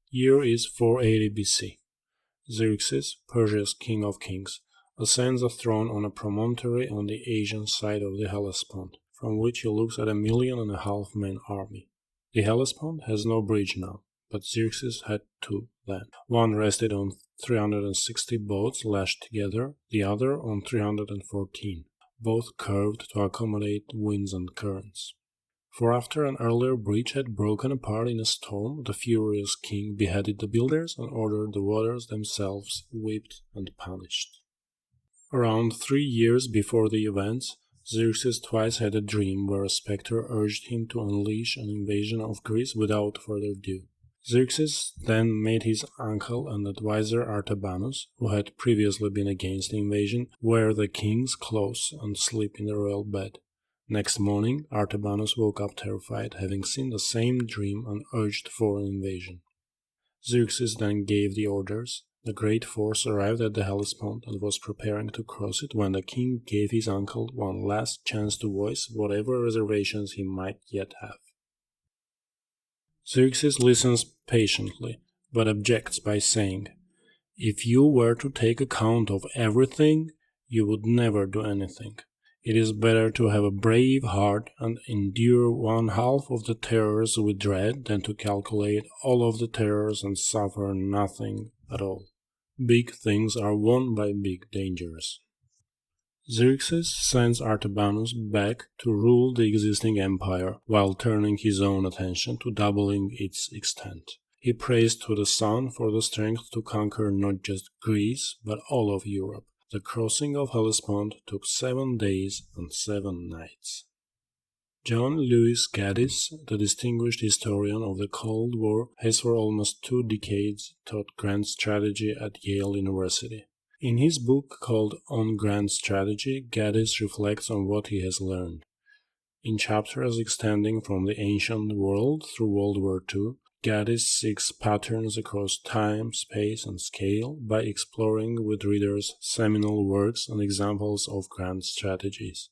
Year is 480 BC. Xerxes, Persia's king of kings, ascends the throne on a promontory on the Asian side of the Hellespont, from which he looks at 1.5 million men army. The Hellespont has no bridge now, but Xerxes had two then. One rested on 360 boats lashed together, the other on 314, both curved to accommodate winds and currents. For after an earlier bridge had broken apart in a storm, the furious king beheaded the builders and ordered the waters themselves whipped and punished. Around 3 years before the events, Xerxes twice had a dream where a spectre urged him to unleash an invasion of Greece without further ado. Xerxes then made his uncle and advisor Artabanus, who had previously been against the invasion, wear the king's clothes and sleep in the royal bed. Next morning, Artabanus woke up terrified, having seen the same dream and urged for an invasion. Xerxes then gave the orders. The great force arrived at the Hellespont and was preparing to cross it when the king gave his uncle one last chance to voice whatever reservations he might yet have. Xerxes listens patiently, but objects by saying, "If you were to take account of everything, you would never do anything. It is better to have a brave heart and endure 1/2 of the terrors with dread than to calculate all of the terrors and suffer nothing at all. Big things are won by big dangers." Xerxes sends Artabanus back to rule the existing empire, while turning his own attention to doubling its extent. He prays to the sun for the strength to conquer not just Greece, but all of Europe. The crossing of Hellespont took 7 days and 7 nights. John Lewis Gaddis, the distinguished historian of the Cold War, has for almost 2 decades taught grand strategy at Yale University. In his book called On Grand Strategy, Gaddis reflects on what he has learned. In chapters extending from the ancient world through World War II, Gaddis seeks patterns across time, space, and scale by exploring with readers seminal works and examples of grand strategies.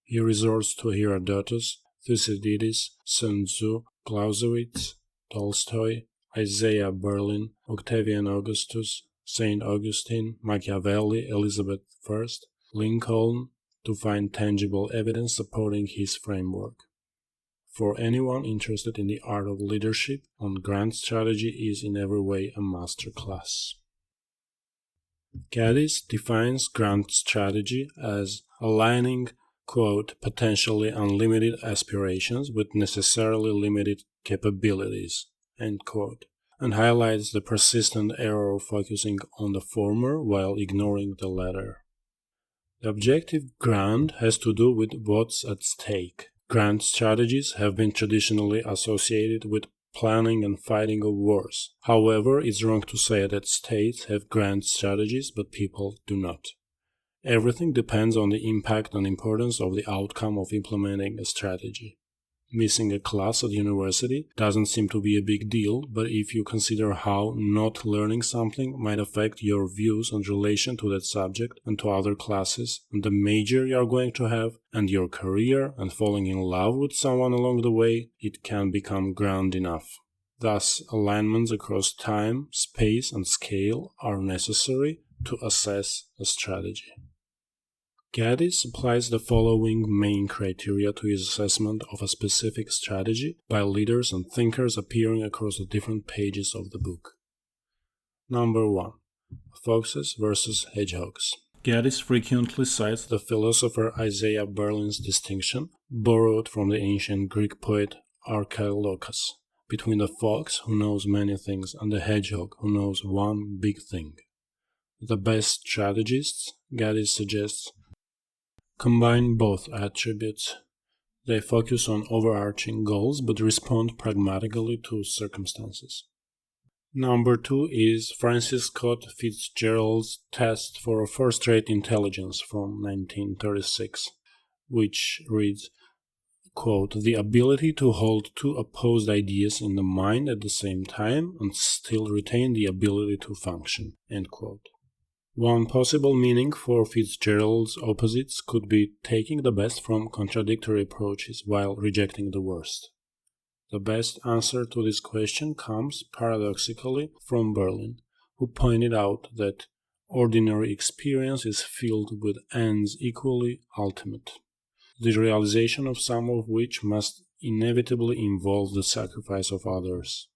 He resorts to Herodotus, Thucydides, Sun Tzu, Clausewitz, Tolstoy, Isaiah Berlin, Octavian Augustus, St. Augustine, Machiavelli, Elizabeth I, Lincoln, to find tangible evidence supporting his framework. For anyone interested in the art of leadership, On Grand Strategy is in every way a master class. Gaddis defines grand strategy as aligning, quote, potentially unlimited aspirations with necessarily limited capabilities, end quote, and highlights the persistent error of focusing on the former while ignoring the latter. The objective grand has to do with what's at stake. Grand strategies have been traditionally associated with planning and fighting of wars. However, it's wrong to say that states have grand strategies but people do not. Everything depends on the impact and importance of the outcome of implementing a strategy. Missing a class at university doesn't seem to be a big deal, but if you consider how not learning something might affect your views in relation to that subject and to other classes, and the major you are going to have, and your career, and falling in love with someone along the way, it can become grand enough. Thus, alignments across time, space, and scale are necessary to assess a strategy. Gaddis applies the following main criteria to his assessment of a specific strategy by leaders and thinkers appearing across the different pages of the book. Number 1. Foxes versus hedgehogs. Gaddis frequently cites the philosopher Isaiah Berlin's distinction, borrowed from the ancient Greek poet Archilochus, between the fox, who knows many things, and the hedgehog, who knows one big thing. The best strategists, Gaddis suggests, combine both attributes. They focus on overarching goals but respond pragmatically to circumstances. Number 2 is Francis Scott Fitzgerald's Test for a First-Rate Intelligence from 1936, which reads, quote, "The ability to hold 2 opposed ideas in the mind at the same time and still retain the ability to function," end quote. One possible meaning for Fitzgerald's opposites could be taking the best from contradictory approaches while rejecting the worst. The best answer to this question comes, paradoxically, from Berlin, who pointed out that ordinary experience is filled with ends equally ultimate, the realization of some of which must inevitably involve the sacrifice of others.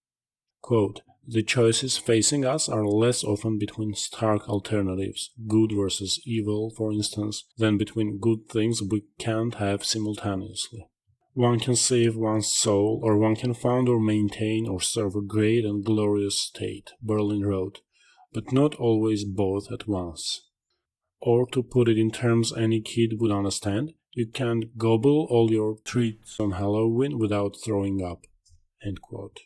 Quote, "The choices facing us are less often between stark alternatives, good versus evil, for instance, than between good things we can't have simultaneously. One can save one's soul, or one can found or maintain or serve a great and glorious state," Berlin wrote, "but not always both at once. Or, to put it in terms any kid would understand, you can't gobble all your treats on Halloween without throwing up." End quote.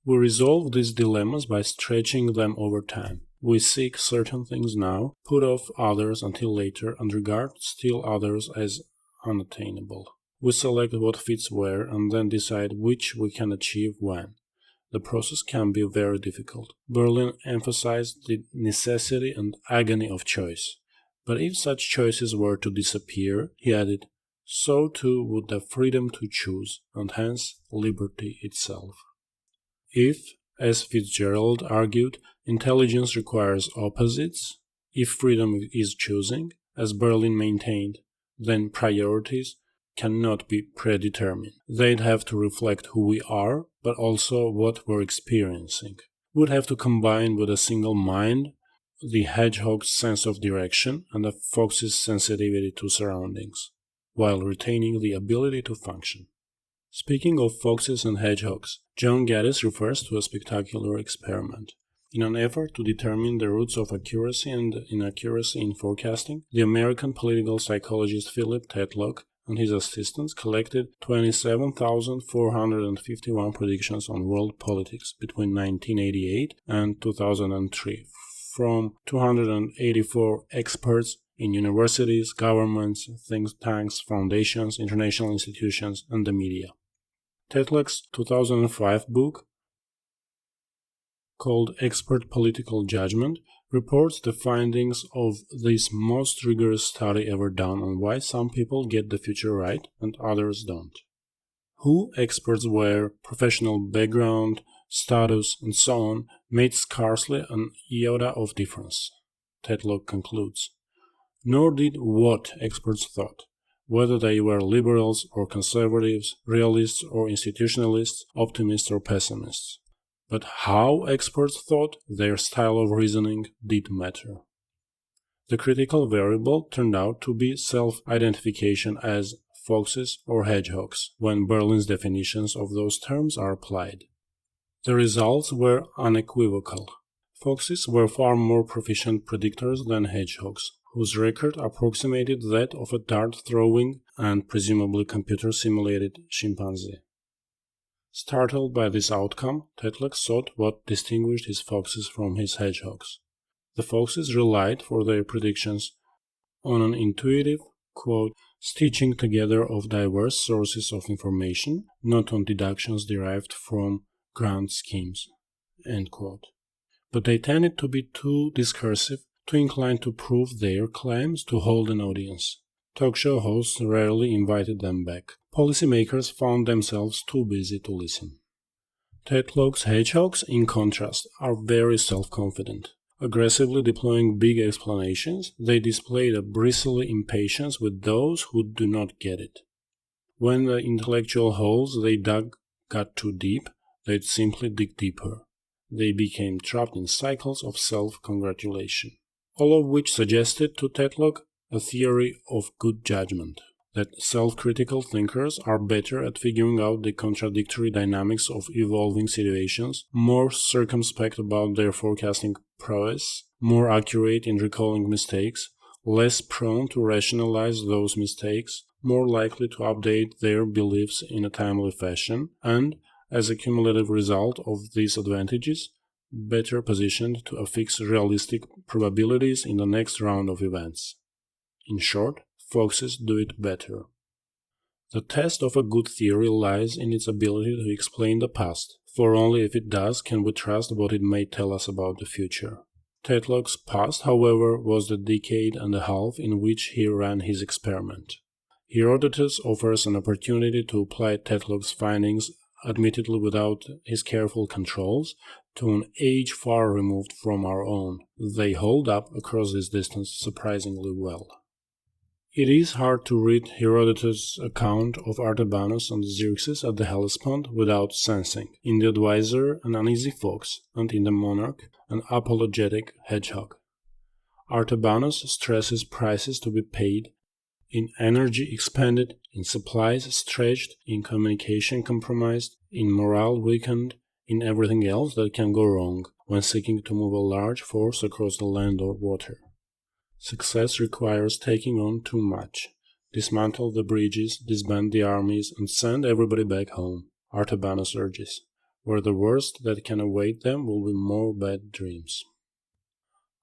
We resolve these dilemmas by stretching them over time. We seek certain things now, put off others until later, and regard still others as unattainable. We select what fits where, and then decide which we can achieve when. The process can be very difficult. Berlin emphasized the necessity and agony of choice. But if such choices were to disappear, he added, so too would the freedom to choose, and hence liberty itself. If, as Fitzgerald argued, intelligence requires opposites, if freedom is choosing, as Berlin maintained, then priorities cannot be predetermined. They'd have to reflect who we are, but also what we're experiencing. We'd have to combine with a single mind the hedgehog's sense of direction and the fox's sensitivity to surroundings, while retaining the ability to function. Speaking of foxes and hedgehogs, John Gaddis refers to a spectacular experiment. In an effort to determine the roots of accuracy and inaccuracy in forecasting, the American political psychologist Philip Tetlock and his assistants collected 27,451 predictions on world politics between 1988 and 2003 from 284 experts in universities, governments, think tanks, foundations, international institutions, and the media. Tetlock's 2005 book, called Expert Political Judgment, reports the findings of this most rigorous study ever done on why some people get the future right and others don't. Who experts were, professional background, status, and so on made scarcely an iota of difference, Tetlock concludes. Nor did what experts thought, whether they were liberals or conservatives, realists or institutionalists, optimists or pessimists. But how experts thought, their style of reasoning, did matter. The critical variable turned out to be self-identification as foxes or hedgehogs, when Berlin's definitions of those terms are applied. The results were unequivocal. Foxes were far more proficient predictors than hedgehogs, whose record approximated that of a dart-throwing and presumably computer-simulated chimpanzee. Startled by this outcome, Tetlock sought what distinguished his foxes from his hedgehogs. The foxes relied for their predictions on an intuitive, quote, stitching together of diverse sources of information, not on deductions derived from grand schemes, end quote. But they tended to be too discursive, too inclined to prove their claims to hold an audience. Talk show hosts rarely invited them back. Policymakers found themselves too busy to listen. Tetlock's hedgehogs, in contrast, are very self-confident. Aggressively deploying big explanations, they displayed a bristly impatience with those who do not get it. When the intellectual holes they dug got too deep, they'd simply dig deeper. They became trapped in cycles of self-congratulation. All of which suggested to Tetlock a theory of good judgment, that self-critical thinkers are better at figuring out the contradictory dynamics of evolving situations, more circumspect about their forecasting prowess, more accurate in recalling mistakes, less prone to rationalize those mistakes, more likely to update their beliefs in a timely fashion, and, as a cumulative result of these advantages, better positioned to affix realistic probabilities in the next round of events. In short, foxes do it better. The test of a good theory lies in its ability to explain the past, for only if it does can we trust what it may tell us about the future. Tetlock's past, however, was the decade and a half in which he ran his experiment. Herodotus offers an opportunity to apply Tetlock's findings, admittedly without his careful controls, to an age far removed from our own. They hold up across this distance surprisingly well. It is hard to read Herodotus' account of Artabanus and Xerxes at the Hellespont without sensing, in the advisor, an uneasy fox, and in the monarch, an apologetic hedgehog. Artabanus stresses prices to be paid, in energy expended, in supplies stretched, in communication compromised, in morale weakened, in everything else that can go wrong when seeking to move a large force across the land or water. Success requires taking on too much. Dismantle the bridges, disband the armies, and send everybody back home, Artabanus urges, where the worst that can await them will be more bad dreams.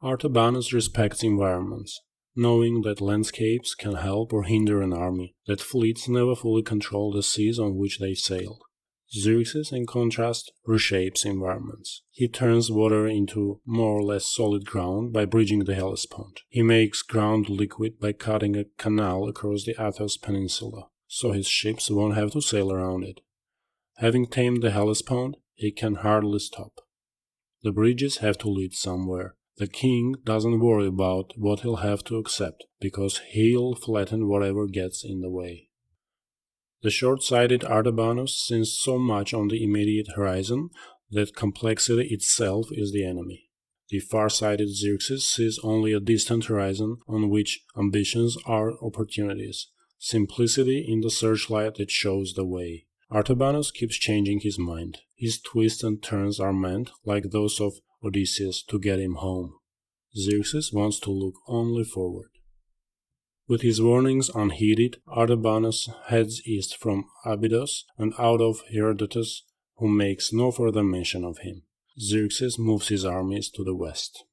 Artabanus respects environments, knowing that landscapes can help or hinder an army, that fleets never fully control the seas on which they sail. Xerxes, in contrast, reshapes environments. He turns water into more or less solid ground by bridging the Hellespont. He makes ground liquid by cutting a canal across the Athos Peninsula, so his ships won't have to sail around it. Having tamed the Hellespont, he can hardly stop. The bridges have to lead somewhere. The king doesn't worry about what he'll have to accept, because he'll flatten whatever gets in the way. The short-sighted Artabanus sees so much on the immediate horizon that complexity itself is the enemy. The far-sighted Xerxes sees only a distant horizon on which ambitions are opportunities, simplicity in the searchlight that shows the way. Artabanus keeps changing his mind. His twists and turns are meant, like those of Odysseus, to get him home. Xerxes wants to look only forward. With his warnings unheeded, Artabanus heads east from Abydos and out of Herodotus, who makes no further mention of him. Xerxes moves his armies to the west.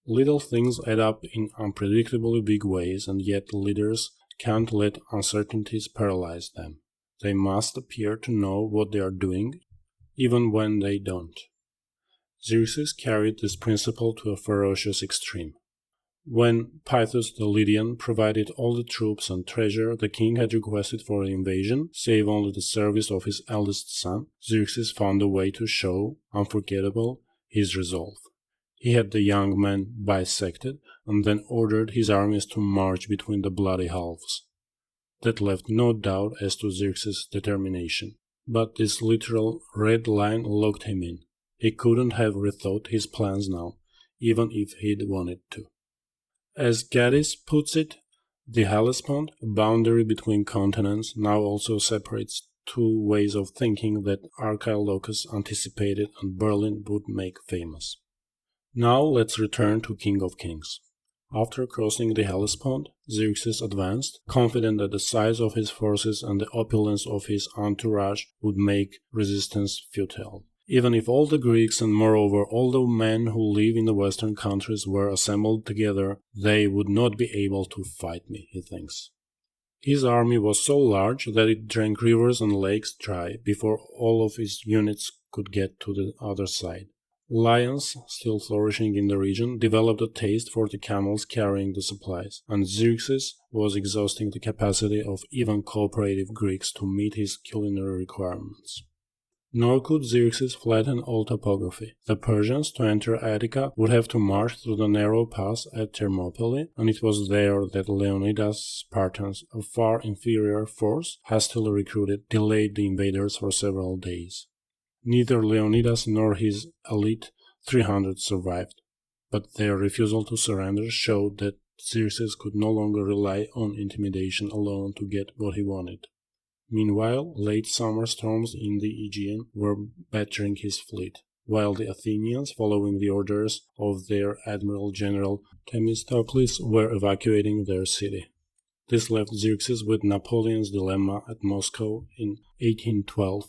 Little things add up in unpredictably big ways, and yet leaders can't let uncertainties paralyze them. They must appear to know what they are doing, even when they don't. Xerxes carried this principle to a ferocious extreme. When Pythus the Lydian provided all the troops and treasure the king had requested for the invasion, save only the service of his eldest son, Xerxes found a way to show, unforgettable, his resolve. He had the young men bisected, and then ordered his armies to march between the bloody halves. That left no doubt as to Xerxes' determination. But this literal red line locked him in. He couldn't have rethought his plans now, even if he'd wanted to. As Gaddis puts it, the Hellespont, a boundary between continents, now also separates two ways of thinking that Archilochus anticipated and Berlin would make famous. Now let's return to King of Kings. After crossing the Hellespont, Xerxes advanced, confident that the size of his forces and the opulence of his entourage would make resistance futile. Even if all the Greeks and moreover all the men who live in the western countries were assembled together, they would not be able to fight me, he thinks. His army was so large that it drank rivers and lakes dry before all of his units could get to the other side. Lions, still flourishing in the region, developed a taste for the camels carrying the supplies, and Xerxes was exhausting the capacity of even cooperative Greeks to meet his culinary requirements. Nor could Xerxes flatten all topography. The Persians, to enter Attica, would have to march through the narrow pass at Thermopylae, and it was there that Leonidas' Spartans, a far inferior force, hastily recruited, delayed the invaders for several days. Neither Leonidas nor his elite 300 survived, but their refusal to surrender showed that Xerxes could no longer rely on intimidation alone to get what he wanted. Meanwhile, late summer storms in the Aegean were battering his fleet, while the Athenians, following the orders of their Admiral-General Themistocles, were evacuating their city. This left Xerxes with Napoleon's dilemma at Moscow in 1812.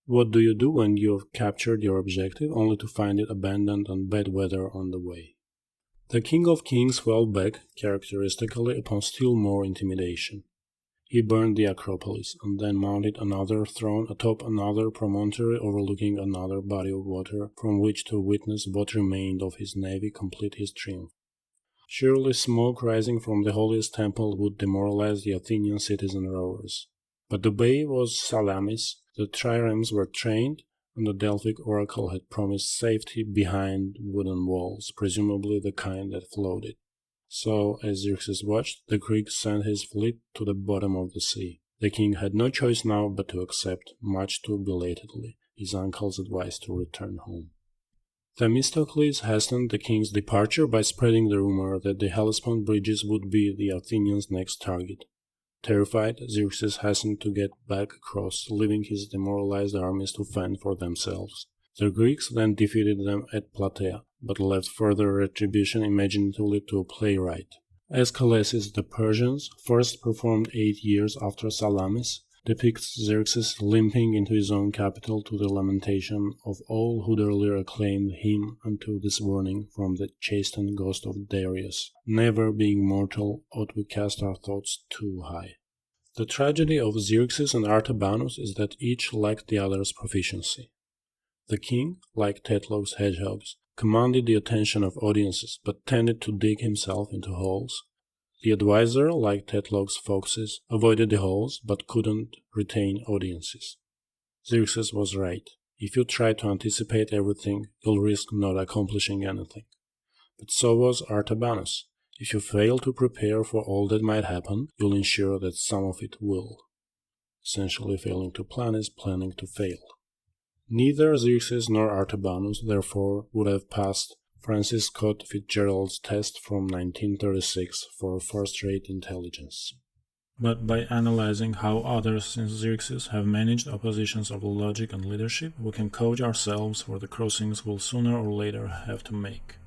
What do you do when you have captured your objective, only to find it abandoned and bad weather on the way? The King of Kings fell back, characteristically, upon still more intimidation. He burned the Acropolis, and then mounted another throne atop another promontory overlooking another body of water, from which to witness what remained of his navy complete his triumph. Surely smoke rising from the holiest temple would demoralize the Athenian citizen rowers. But the bay was Salamis, the triremes were trained, and the Delphic oracle had promised safety behind wooden walls, presumably the kind that floated. So, as Xerxes watched, the Greeks sent his fleet to the bottom of the sea. The king had no choice now but to accept, much too belatedly, his uncle's advice to return home. Themistocles hastened the king's departure by spreading the rumor that the Hellespont bridges would be the Athenians' next target. Terrified, Xerxes hastened to get back across, leaving his demoralized armies to fend for themselves. The Greeks then defeated them at Plataea, but left further retribution imaginatively to a playwright. Aeschyles, the Persians, first performed 8 years after Salamis, depicts Xerxes limping into his own capital to the lamentation of all who'd earlier acclaimed him until this warning from the chastened ghost of Darius: never being mortal ought we cast our thoughts too high. The tragedy of Xerxes and Artabanus is that each lacked the other's proficiency. The king, like Tetlog's hedgehogs, commanded the attention of audiences, but tended to dig himself into holes. The advisor, like Tetlog's foxes, avoided the holes, but couldn't retain audiences. Xerxes was right. If you try to anticipate everything, you'll risk not accomplishing anything. But so was Artabanus. If you fail to prepare for all that might happen, you'll ensure that some of it will. Essentially, failing to plan is planning to fail. Neither Xerxes nor Artabanus, therefore, would have passed Francis Scott Fitzgerald's test from 1936 for first-rate intelligence. But by analyzing how others since Xerxes have managed oppositions of logic and leadership, we can coach ourselves for the crossings we'll sooner or later have to make.